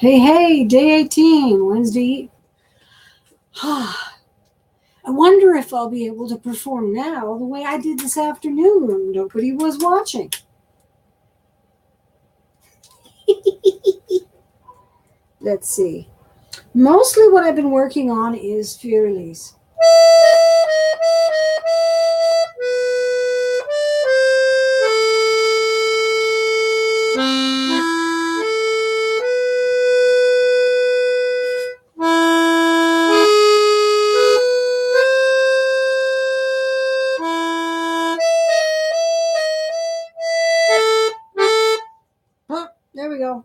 Hey, day 18, Wednesday. I wonder if I'll be able to perform now the way I did this afternoon when nobody was watching. Let's see. Mostly what I've been working on is Fearlies. There we go.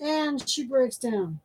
And she breaks down.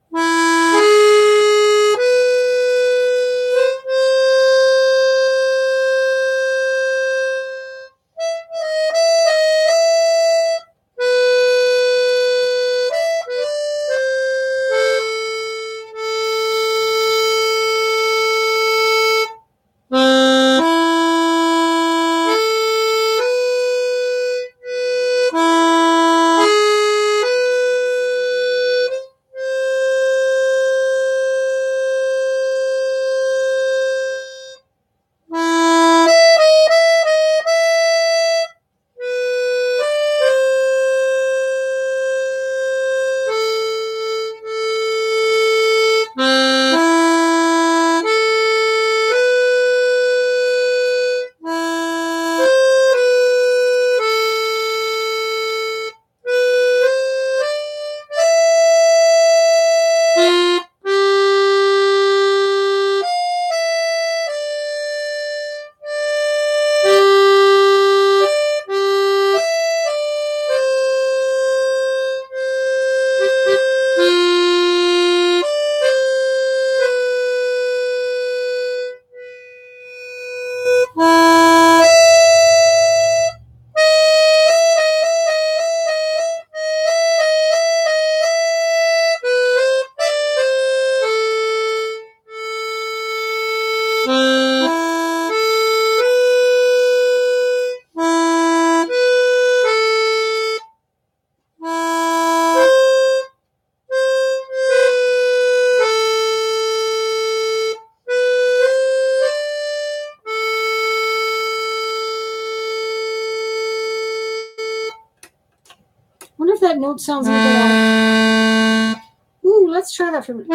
I wonder if that note sounds like that. Ooh, let's try that for a minute.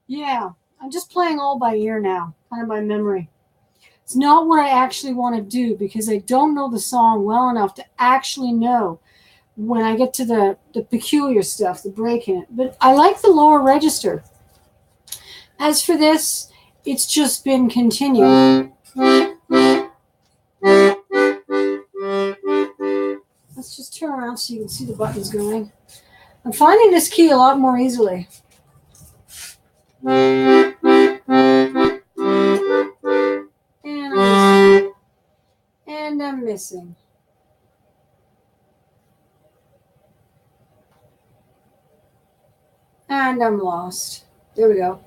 Yeah, I'm just playing all by ear now, kind of by memory. It's not what I actually want to do because I don't know the song well enough to actually know when I get to the peculiar stuff, the break in it. But I like the lower register. As for this, it's just been continued. Let's just turn around so you can see the buttons going. I'm finding this key a lot more easily. I'm missing. And I'm lost. There we go.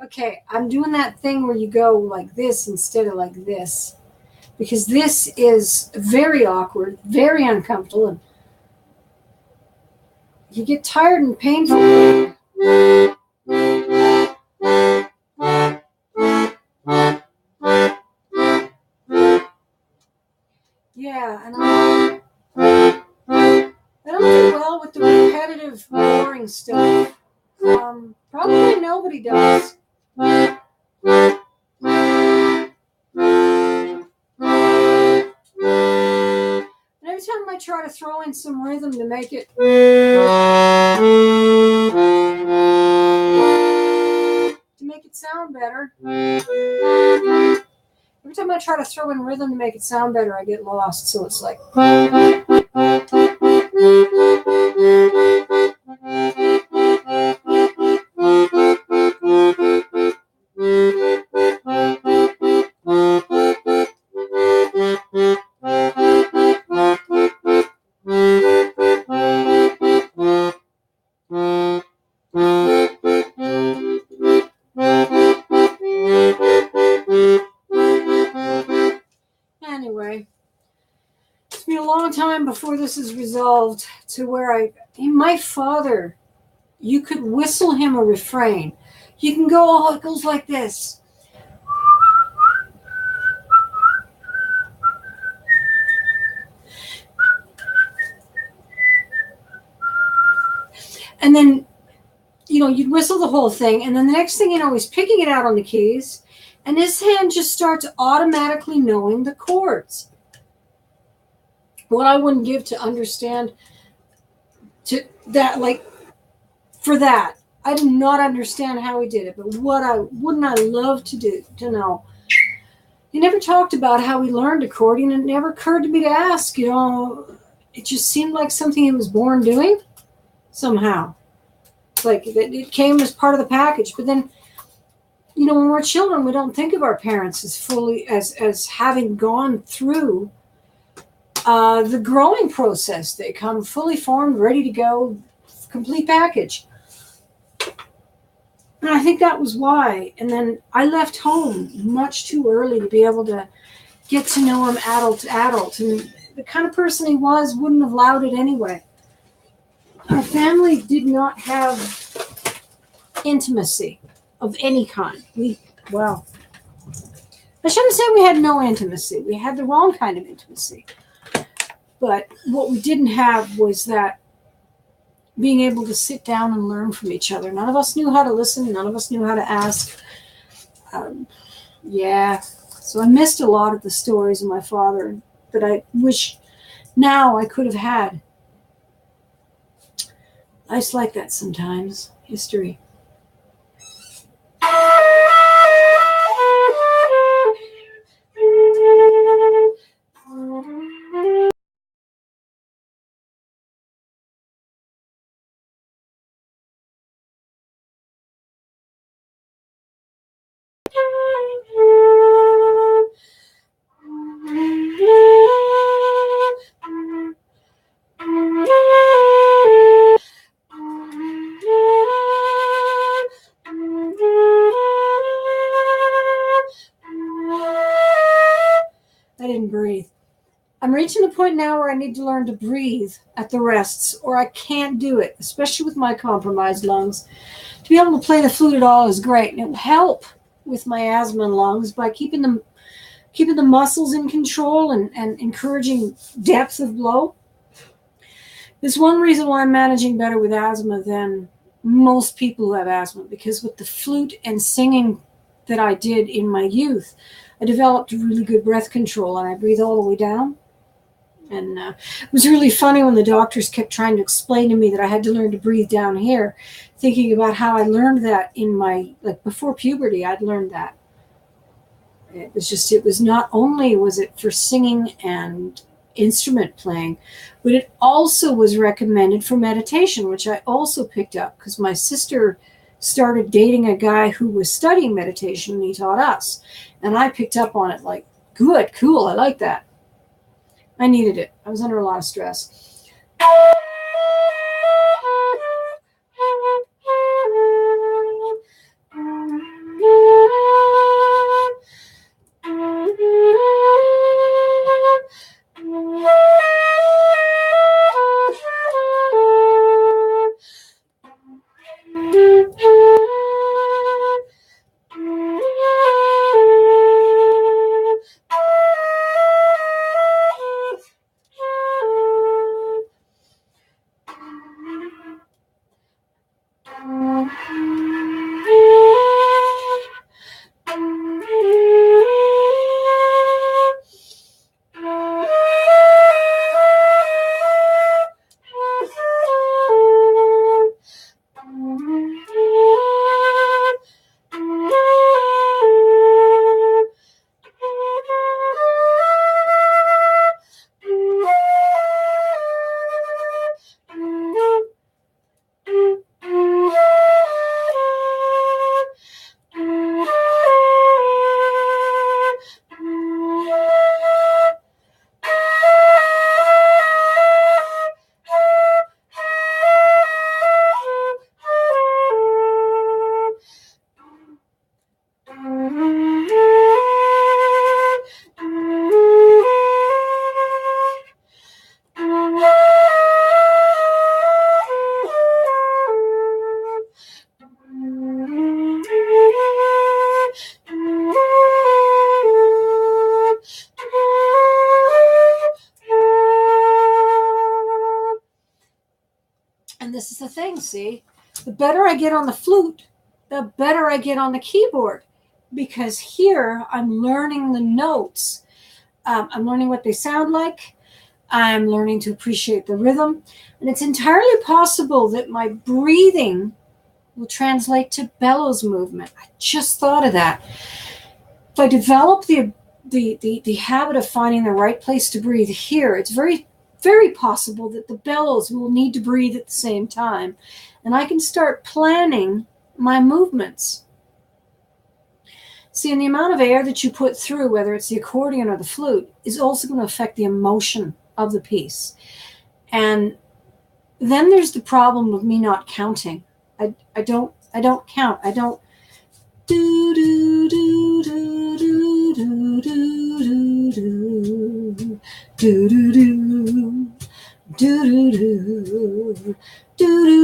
Okay, I'm doing that thing where you go like this instead of like this. Because this is very awkward, very uncomfortable, and you get tired and painful. Yeah, and I don't do well with the repetitive, boring stuff. Probably nobody does. And every time I try to throw in some rhythm to make it sound better, every time I try to throw in rhythm to make it sound better, I get lost. So it's like. Anyway, it's been a long time before this is resolved to where my father, you could whistle him a refrain. You can go, oh, it goes like this. And then, you'd whistle the whole thing. And then the next thing you know, he's picking it out on the keys. And his hand just starts automatically knowing the chords. What I wouldn't give to understand to that, for that. I do not understand how he did it, but wouldn't I love to know. He never talked about how he learned accordion, and it never occurred to me to ask, it just seemed like something he was born doing somehow. Like it came as part of the package. But then, when we're children, we don't think of our parents as fully as having gone through the growing process. They come fully formed, ready to go, complete package. And I think that was why. And then I left home much too early to be able to get to know him adult to adult. And the kind of person he was wouldn't have allowed it anyway. Our family did not have intimacy of any kind. I shouldn't say we had no intimacy. We had the wrong kind of intimacy. But what we didn't have was that being able to sit down and learn from each other. None of us knew how to listen. None of us knew how to ask. So I missed a lot of the stories of my father that I wish now I could have had. I just like that sometimes. History. I didn't breathe. I'm reaching the point now where I need to learn to breathe at the rests, or I can't do it, especially with my compromised lungs. To be able to play the flute at all is great, and it will help with my asthma and lungs by keeping the muscles in control and encouraging depth of blow. There's one reason why I'm managing better with asthma than most people who have asthma, because with the flute and singing that I did in my youth, I developed really good breath control, and I breathe all the way down. And it was really funny when the doctors kept trying to explain to me that I had to learn to breathe down here, thinking about how I learned that in my, before puberty, I'd learned that. It was not only was it for singing and instrument playing, but it also was recommended for meditation, which I also picked up because my sister started dating a guy who was studying meditation, and he taught us. And I picked up on it like, good, cool, I like that. I needed it. I was under a lot of stress. And this is the thing, see? The better I get on the flute, the better I get on the keyboard. Because here I'm learning the notes. I'm learning what they sound like. I'm learning to appreciate the rhythm. And it's entirely possible that my breathing will translate to bellows movement. I just thought of that. If I develop the habit of finding the right place to breathe here, it's very, very possible that the bellows will need to breathe at the same time. And I can start planning my movements. See, and the amount of air that you put through, whether it's the accordion or the flute, is also going to affect the emotion of the piece. And then there's the problem of me not counting. I don't count. I don't do do do do do do do do do do do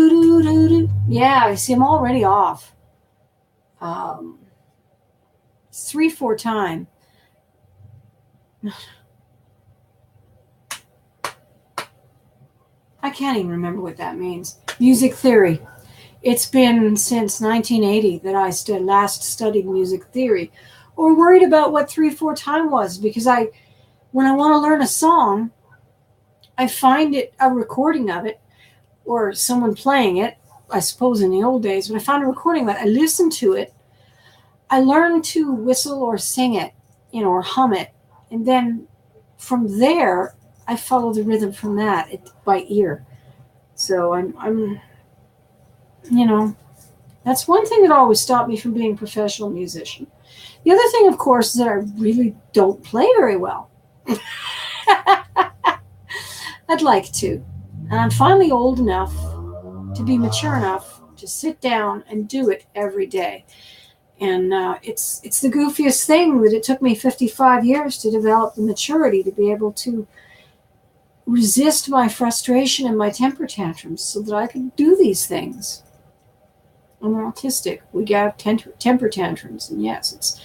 do do do. Yeah, I see. I'm already off. 3/4 time. I can't even remember what that means. Music theory. It's been since 1980 that I last studied music theory, or worried about what 3/4 time was, because when I want to learn a song, I find a recording of it, or someone playing it, I suppose in the old days, when I found a recording of it, I listened to it, I learned to whistle or sing it, or hum it. And then from there, I follow the rhythm from that by ear. So I'm that's one thing that always stopped me from being a professional musician. The other thing, of course, is that I really don't play very well. I'd like to. And I'm finally old enough to be mature enough to sit down and do it every day. And it's the goofiest thing that it took me 55 years to develop the maturity to be able to resist my frustration and my temper tantrums so that I could do these things. I'm autistic. We have temper tantrums. And yes, it's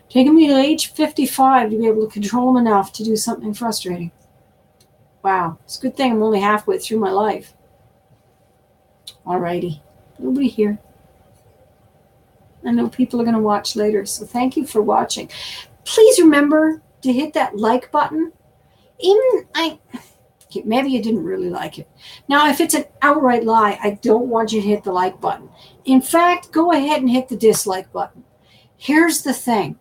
taken me to age 55 to be able to control them enough to do something frustrating. Wow. It's a good thing I'm only halfway through my life. Alrighty. Nobody here. I know people are going to watch later, so thank you for watching. Please remember to hit that like button. Maybe you didn't really like it. Now, if it's an outright lie, I don't want you to hit the like button. In fact, go ahead and hit the dislike button. Here's the thing.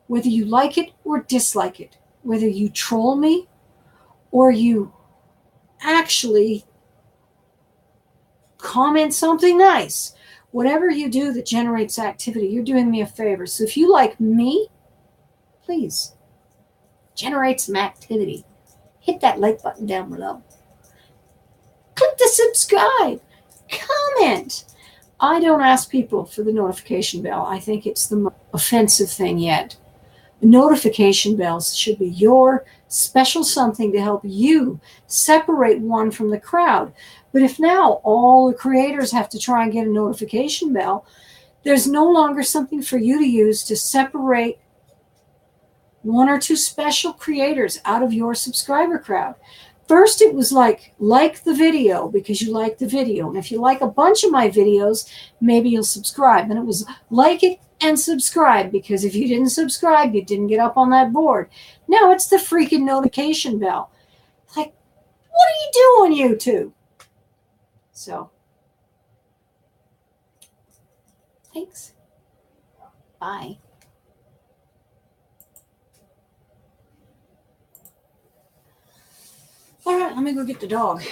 Whether you like it or dislike it, whether you troll me or you actually comment something nice, Whatever you do that generates activity, you're doing me a favor. So if you like me, please generate some activity. Hit that like button down below. Click the subscribe. Comment. I don't ask people for the notification bell. I think it's the most offensive thing yet. Notification bells should be your special something to help you separate one from the crowd. But if now all the creators have to try and get a notification bell, there's no longer something for you to use to separate one or two special creators out of your subscriber crowd. First, it was like the video because you like the video. And if you like a bunch of my videos, maybe you'll subscribe. And it was like it and subscribe, because if you didn't subscribe, you didn't get up on that board. Now it's the freaking notification bell. Like, what are you doing, YouTube? So, thanks. Bye. All right, let me go get the dog.